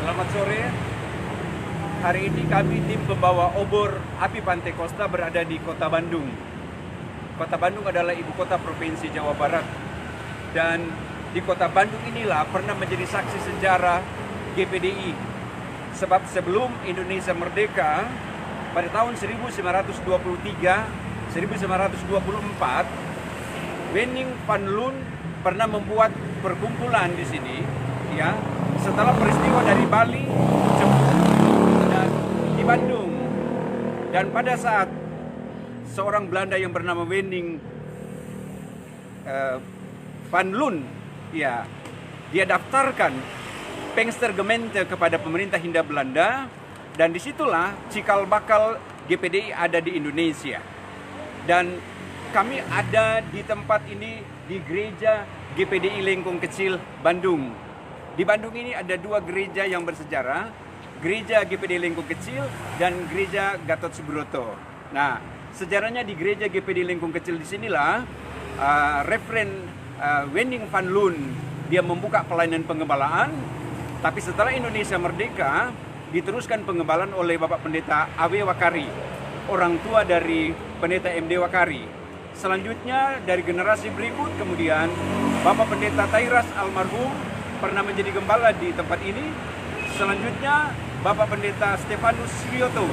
Selamat sore. Hari ini kami tim pembawa obor api Pantai Kosta berada di Kota Bandung. Kota Bandung adalah ibu kota Provinsi Jawa Barat. Dan di Kota Bandung inilah pernah menjadi saksi sejarah GPDI. Sebab sebelum Indonesia merdeka pada tahun 1923-1924, Wenning van Loon pernah membuat perkumpulan di sini, ya, setelah peristiwa dari Bali, Jepun, dan di Bandung. Dan pada saat seorang Belanda yang bernama Wenning van Loon, ya, dia daftarkan Pengstergemeente kepada pemerintah Hindia Belanda, dan disitulah cikal bakal GPDI ada di Indonesia. Dan kami ada di tempat ini di gereja GPDI Lengkung Kecil Bandung. Di Bandung ini ada dua gereja yang bersejarah, gereja GPDI Lengkung Kecil dan gereja Gatot Subroto. Nah, sejarahnya di gereja GPDI Lengkung Kecil di sinilah Referen Wenning van Loon dia membuka pelayanan pengembalaan. Tapi setelah Indonesia merdeka, diteruskan pengembalaan oleh Bapak Pendeta A.W. Wakari, orang tua dari Pendeta M.D. Wakari. Selanjutnya dari generasi berikut kemudian Bapak Pendeta Tairas almarhum pernah menjadi gembala di tempat ini. Selanjutnya Bapak Pendeta Stefanus Suryoto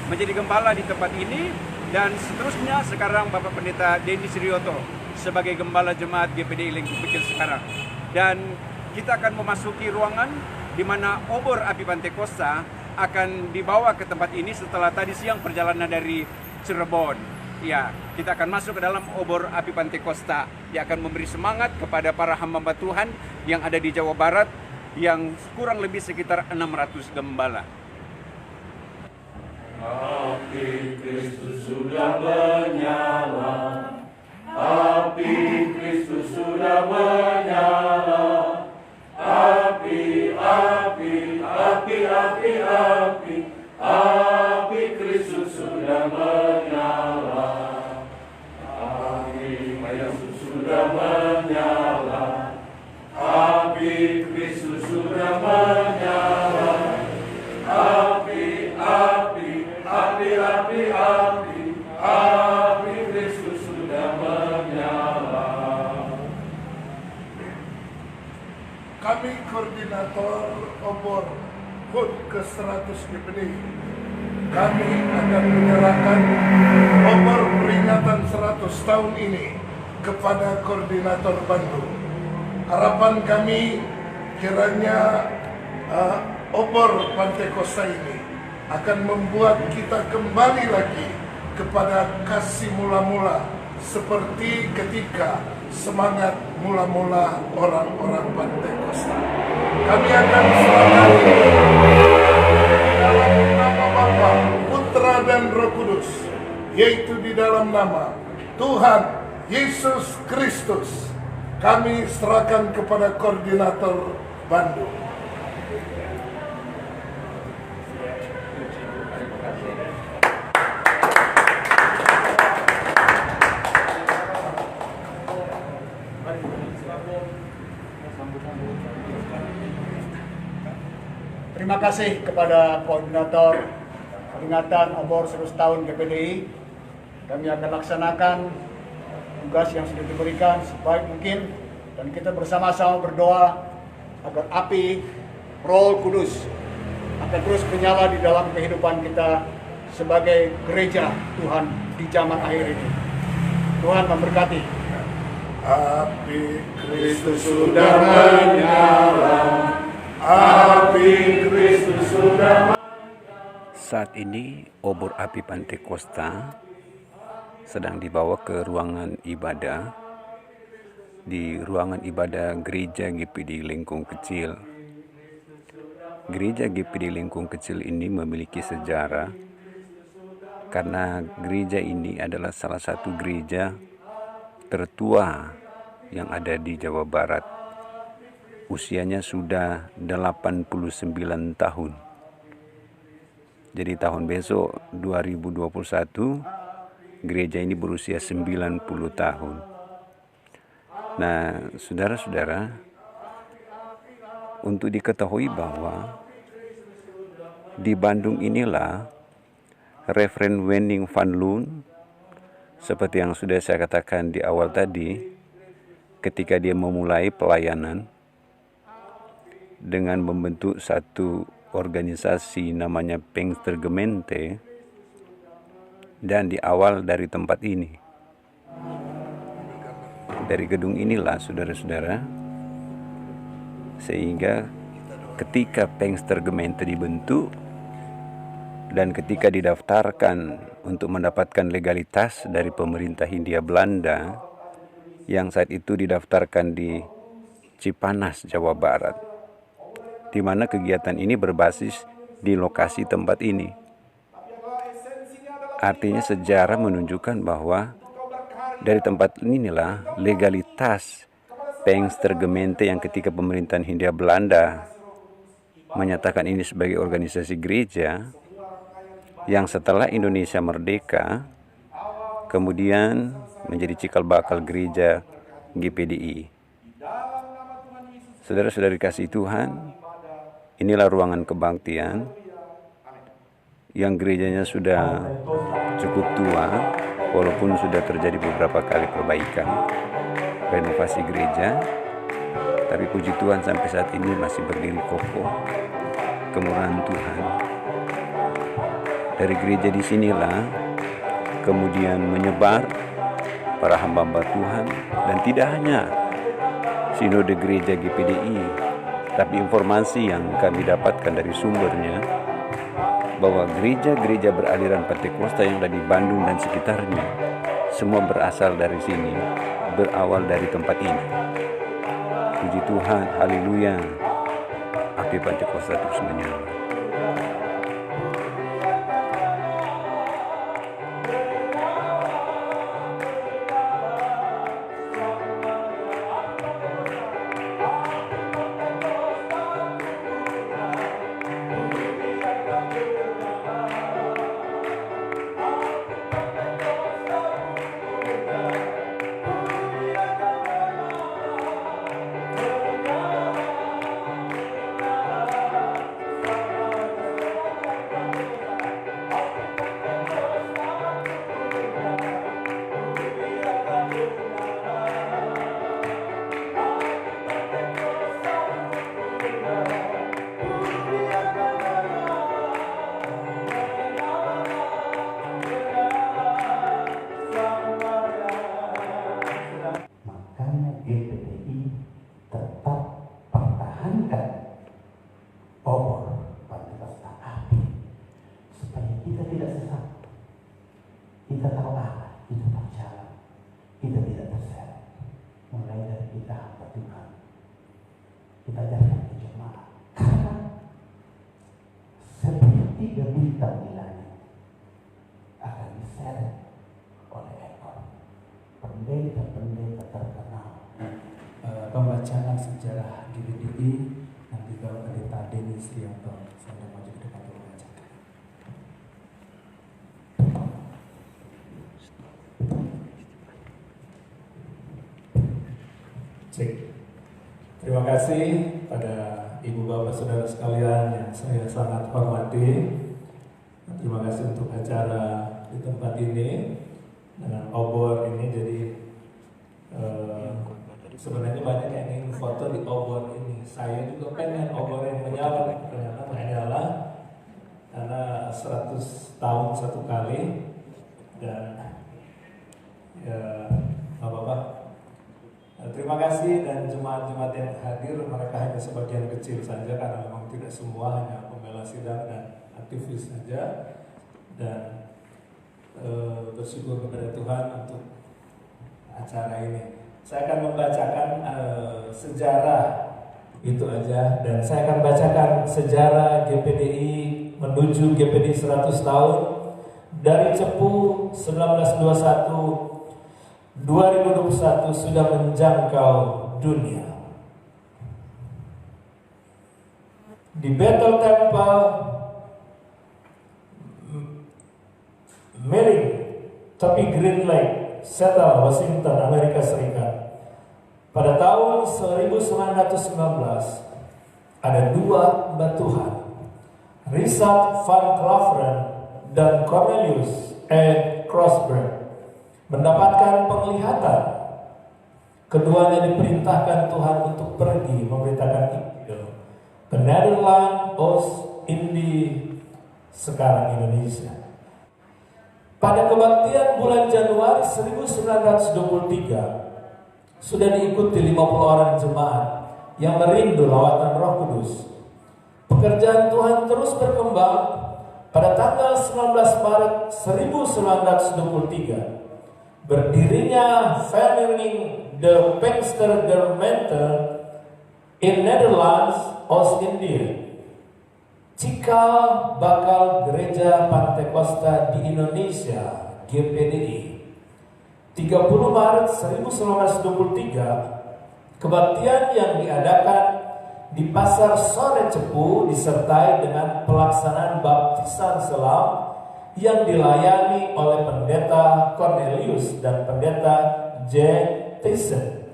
menjadi gembala di tempat ini, dan seterusnya sekarang Bapak Pendeta Denny Suryoto sebagai gembala jemaat GPDI Lengkung Kecil sekarang. Dan kita akan memasuki ruangan di mana obor api Pantai Kosta akan dibawa ke tempat ini setelah tadi siang perjalanan dari Cirebon. Ya, kita akan masuk ke dalam obor api Pantai Kosta yang akan memberi semangat kepada para hamba Tuhan yang ada di Jawa Barat yang kurang lebih sekitar 600 gembala. Api Kristus sudah menyala, api Kristus sudah menyala. Api, api, api, api, api, api Kristus sudah menyala. Api Kristus sudah menyala. Api Kristus sudah menyala. Api, api, api, api, api, api Kristus sudah menyala. Kami koordinator obor HUT ke-100 GPDI. Kami akan menyerahkan obor peringatan 100 tahun ini kepada koordinator Bandung. Harapan kami kiranya obor Pantai Kosta ini akan membuat kita kembali lagi kepada kasih mula-mula seperti ketika semangat mula-mula orang-orang Pantai Kosta. Kami akan serahkan dalam nama Bapa, Putra dan Roh Kudus, yaitu di dalam nama Tuhan Yesus Kristus. Kami serahkan kepada koordinator Bandung. Terima kasih kepada koordinator peringatan obor 100 tahun GPDI. Kami akan laksanakan tugas yang sudah diberikan sebaik mungkin, dan kita bersama-sama berdoa agar api Roh Kudus akan terus menyala di dalam kehidupan kita sebagai gereja Tuhan di zaman akhir ini. Tuhan memberkati. Api Kristus sudah menyala. Api Kristus sudah. Saat ini obor api Pantai Kosta sedang dibawa ke ruangan ibadah, di ruangan ibadah gereja GPDI Lengkung Kecil. Gereja GPDI Lengkung Kecil ini memiliki sejarah karena gereja ini adalah salah satu gereja tertua yang ada di Jawa Barat. Usianya sudah 89 tahun. Jadi tahun besok 2021 gereja ini berusia 90 tahun. Nah, saudara-saudara, untuk diketahui bahwa di Bandung inilah Reverend Wenning Van Loon, seperti yang sudah saya katakan di awal tadi, ketika dia memulai pelayanan dengan membentuk satu organisasi namanya Pinkstergemeente, dan di awal dari tempat ini, dari gedung inilah saudara-saudara, sehingga ketika Pinkstergemeente dibentuk dan ketika didaftarkan untuk mendapatkan legalitas dari pemerintah Hindia Belanda, yang saat itu didaftarkan di Cipanas, Jawa Barat, di mana kegiatan ini berbasis di lokasi tempat ini. Artinya sejarah menunjukkan bahwa dari tempat inilah legalitas Pinkstergemeente yang ketika pemerintahan Hindia Belanda menyatakan ini sebagai organisasi gereja, yang setelah Indonesia merdeka kemudian menjadi cikal bakal gereja GPDI. Saudara-saudari kasih Tuhan, inilah ruangan kebaktian yang gerejanya sudah cukup tua, walaupun sudah terjadi beberapa kali perbaikan, renovasi gereja, tapi puji Tuhan sampai saat ini masih berdiri kokoh. Kemurahan Tuhan. Dari gereja di sinilah kemudian menyebar para hamba-hamba Tuhan, dan tidak hanya sinode gereja GPDI, tapi informasi yang kami dapatkan dari sumbernya bahwa gereja-gereja beraliran Pentakosta yang ada di Bandung dan sekitarnya semua berasal dari sini, berawal dari tempat ini. Puji Tuhan, haleluya. Api Pentakosta terus menyala. Pembacaan sejarah GPDI nanti kalau Pendeta Denny Srianto, saya maju ke depan untuk membacakan. Cek. Terima kasih pada Ibu Bapak Saudara sekalian yang saya sangat hormati. Terima kasih untuk acara di tempat ini dengan obor ini. Jadi sebenarnya banyak yang ingin foto di obor ini. Saya juga pengen obor yang menyala, ternyata menyala karena 100 tahun satu kali, dan ya nggak apa-apa. Terima kasih, dan jemaat-jemaat yang hadir mereka hanya sebagian kecil saja karena memang tidak semua, hanya pembela sidang dan aktivis saja, dan bersyukur kepada Tuhan untuk acara ini. Saya akan membacakan sejarah itu aja, dan saya akan bacakan sejarah GPDI menuju GPDI 100 tahun dari Cepu 1921 2021 sudah menjangkau dunia. Di Bethel Temple, Mering, tapi Green Lake, Seattle, Washington, Amerika Serikat. Pada tahun 1919, ada dua hamba Tuhan, Richard Van Claveren dan Cornelius E. Crossburn, mendapatkan penglihatan. Keduanya diperintahkan Tuhan untuk pergi memberitakan Injil ke Nederland, Oost-Indie, sekarang Indonesia. Pada kebaktian bulan Januari 1923, sudah diikuti 50 orang jemaat yang merindu lawatan Roh Kudus. Pekerjaan Tuhan terus berkembang. Pada tanggal 19 Maret 1923, berdirinya Vereniging de Pinkstergemeente in Netherlands, Oost-Indie, cikal bakal Gereja Pantekosta di Indonesia, GPDI. 30 Maret 1923, kebaktian yang diadakan di Pasar Sore Cepu disertai dengan pelaksanaan baptisan selam yang dilayani oleh Pendeta Cornelius dan Pendeta J. Tyson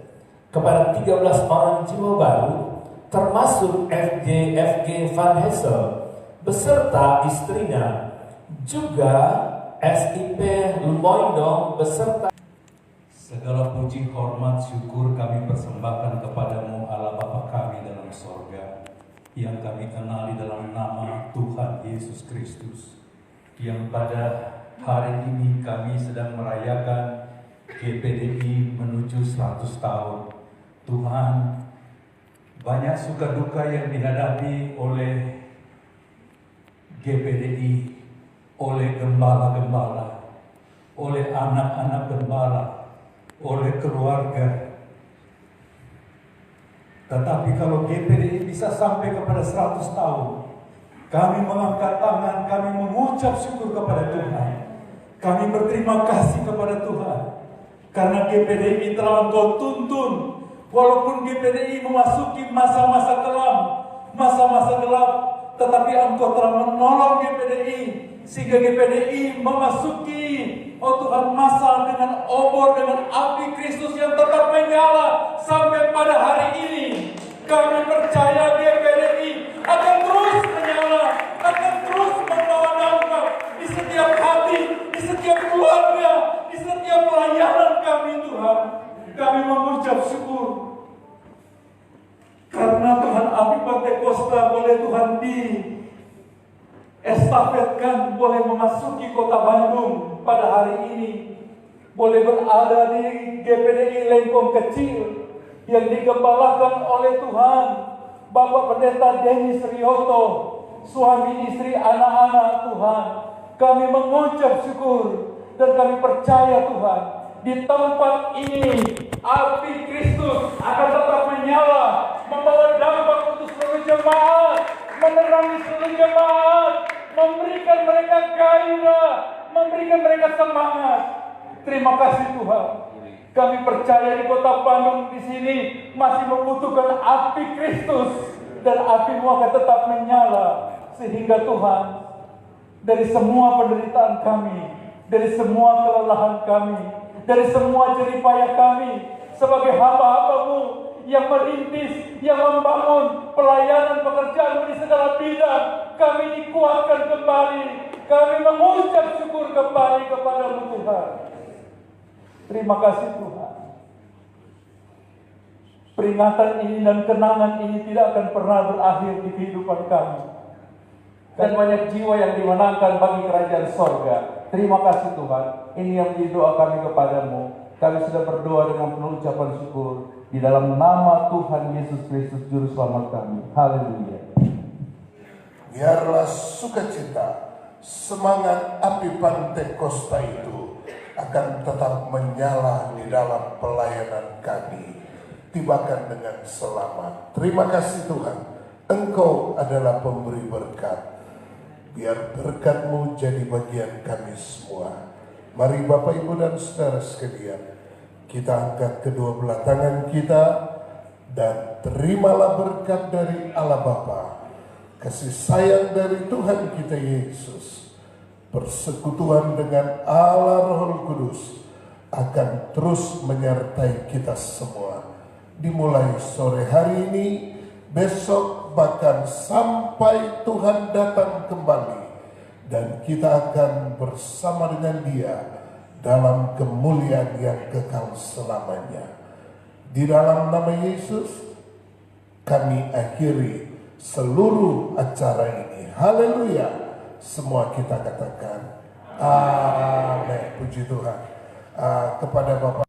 kepada 13 orang jiwa baru, termasuk FG Van Hessel beserta istrinya, juga SIP Lumoindong beserta. Segala puji, hormat, syukur kami persembahkan kepadamu Allah Bapa kami dalam sorga, yang kami kenali dalam nama Tuhan Yesus Kristus, yang pada hari ini kami sedang merayakan GPDI menuju 100 tahun. Tuhan, banyak suka duka yang dihadapi oleh GPDI, oleh gembala-gembala, oleh anak-anak gembala, oleh keluarga. Tetapi kalau GPDI bisa sampai kepada 100 tahun, kami mengangkat tangan, kami mengucap syukur kepada Tuhan. Kami berterima kasih kepada Tuhan, karena GPDI telah Engkau tuntun. Walaupun GPDI memasuki masa-masa kelam, masa-masa gelap, tetapi Engkau telah menolong GPDI, sehingga GPDI memasuki, oh Tuhan, masa dengan obor, dengan api Kristus yang tetap menyala sampai pada hari ini. Kami percaya GPDI akan terus menyala, akan terus membawa dampak di setiap hati, di setiap keluarga, di setiap pelayanan kami, Tuhan. Kami mengucap syukur karena Tuhan, api Pantekosta boleh Tuhan estafetkan, boleh memasuki kota Bandung pada hari ini, boleh berada di GPDI Lengkong Kecil yang digembalakan oleh Tuhan Bapak Pendeta Dennis Rioto, suami istri anak-anak. Tuhan, kami mengucap syukur dan kami percaya Tuhan, di tempat ini api Kristus akan tetap menyala, membawa dampak untuk seluruh jemaat, menerangi seluruh jemaat, memberikan mereka gairah, memberikan mereka semangat. Terima kasih Tuhan. Kami percaya di kota Bandung di sini masih membutuhkan api Kristus, dan api-Mu akan tetap menyala, sehingga Tuhan, dari semua penderitaan kami, dari semua kelelahan kami, dari semua jerih payah kami sebagai hamba-hamba-Mu yang merintis, yang membangun pelayanan pekerjaan di segala bidang, kami dikuatkan kembali. Kami mengucap syukur kembali kepada-Mu Tuhan. Terima kasih Tuhan. Peringatan ini dan kenangan ini tidak akan pernah berakhir di kehidupan kami. Dan banyak jiwa yang dimenangkan bagi kerajaan sorga. Terima kasih Tuhan. Ini yang menjadi doa kami kepadamu. Kami sudah berdoa dengan penuh ucapan syukur di dalam nama Tuhan Yesus Kristus Juru Selamat kami. Haleluya. Biarlah sukacita, semangat api Pantekosta itu akan tetap menyala di dalam pelayanan kami, tibakan dengan selamat. Terima kasih Tuhan, Engkau adalah pemberi berkat. Biar berkat-Mu jadi bagian kami semua. Mari Bapak Ibu dan Saudara sekalian, kita angkat kedua belah tangan kita dan terimalah berkat dari Allah Bapa, kasih sayang dari Tuhan kita Yesus, persekutuan dengan Allah Roh Kudus akan terus menyertai kita semua. Dimulai sore hari ini, besok, bahkan sampai Tuhan datang kembali dan kita akan bersama dengan Dia dalam kemuliaan yang kekal selamanya. Di dalam nama Yesus kami akhiri seluruh acara ini. Haleluya. Semua kita katakan amin. Puji Tuhan. Kepada Bapak